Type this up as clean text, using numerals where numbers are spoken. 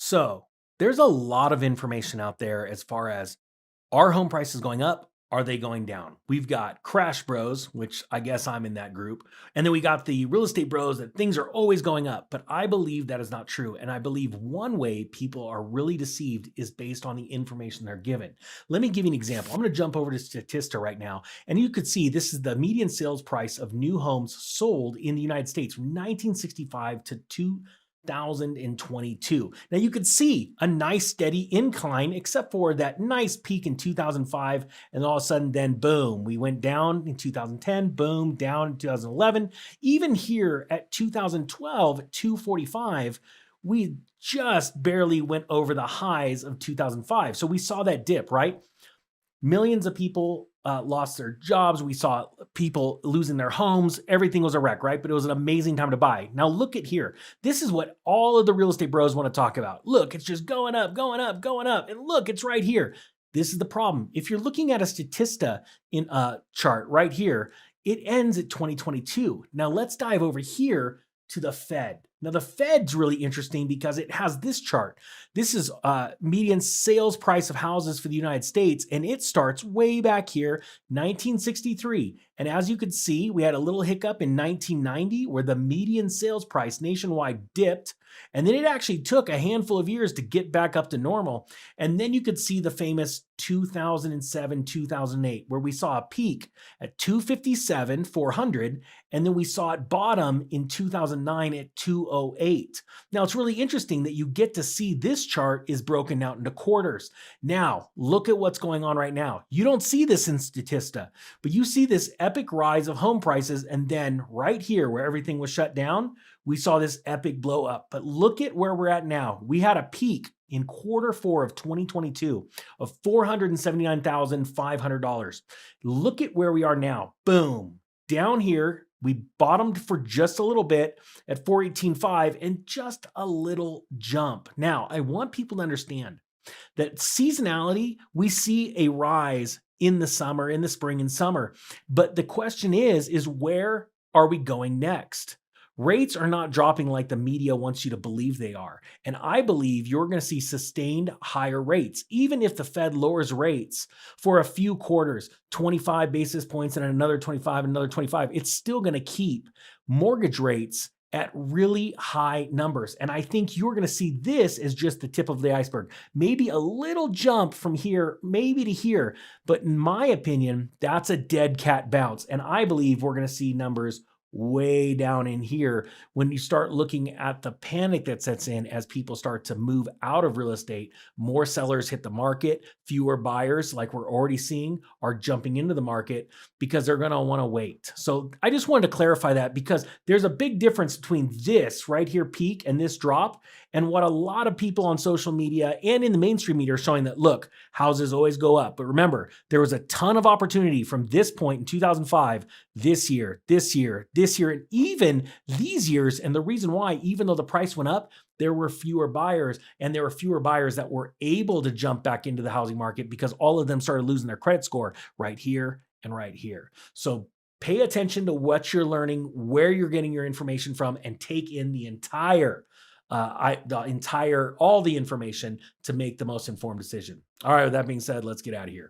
So there's a lot of information out there as far as are home prices going up? Are they going down? We've got crash bros, which I guess I'm in that group. And then we got the real estate bros that things are always going up. But I believe that is not true. And I believe one way people are really deceived is based on the information they're given. Let me give you an example. I'm going to jump over to Statista right now. And you could see this is the median sales price of new homes sold in the United States from 1965 to 2022. Now you could see a nice steady incline, except for that nice peak in 2005. And all of a sudden, then boom, we went down in 2010, boom, down in 2011. Even here at 2012, at 245, we just barely went over the highs of 2005. So we saw that dip, right? Millions of people lost their jobs. We saw people losing their homes. Everything was a wreck, right? But it was an amazing time to buy. Now look at here. This is what all of the real estate bros want to talk about. Look, it's just going up, going up, going up. And look, it's right here. This is the problem. If you're looking at a Statista in a chart right here, it ends at 2022. Now let's dive over here to the Fed. Now the Fed's really interesting because it has this chart. This is median sales price of houses for the United States, and it starts way back here, 1963. And as you could see, we had a little hiccup in 1990 where the median sales price nationwide dipped, and then it actually took a handful of years to get back up to normal. And then you could see the famous 2007, 2008, where we saw a peak at 257, 400, and then we saw it bottom in 2009 at 208. Now, it's really interesting that you get to see this chart is broken out into quarters. Now, look at what's going on right now. You don't see this in Statista, but you see this epic rise of home prices, and then right here where everything was shut down, we saw this epic blow up. But look at where we're at now. We had a peak in Q4 of 2022 of $479,500. Look at where we are now. Boom. Down here, we bottomed for just a little bit at 418.5 and just a little jump. Now, I want people to understand that seasonality, we see a rise in the summer, in the spring and summer. But the question is where are we going next? Rates are not dropping like the media wants you to believe they are. And I believe you're going to see sustained higher rates, even if the Fed lowers rates for a few quarters, 25 basis points and another 25, another 25. It's still going to keep mortgage rates at really high numbers. And I think you're going to see this as just the tip of the iceberg. Maybe a little jump from here, maybe to here. But in my opinion, that's a dead cat bounce. And I believe we're going to see numbers way down in here when you start looking at the panic that sets in as people start to move out of real estate. More sellers hit the market, fewer buyers, like we're already seeing, are jumping into the market because they're going to want to wait. So I just wanted to clarify that because there's a big difference between this right here peak and this drop and what a lot of people on social media and in the mainstream media are showing that, look, houses always go up. But remember, there was a ton of opportunity from this point in 2005, this year, and even these years. And the reason why, even though the price went up, there were fewer buyers, and there were fewer buyers that were able to jump back into the housing market because all of them started losing their credit score right here and right here. So pay attention to what you're learning, where you're getting your information from, and take in the all the information to make the most informed decision. All right, with that being said, let's get out of here.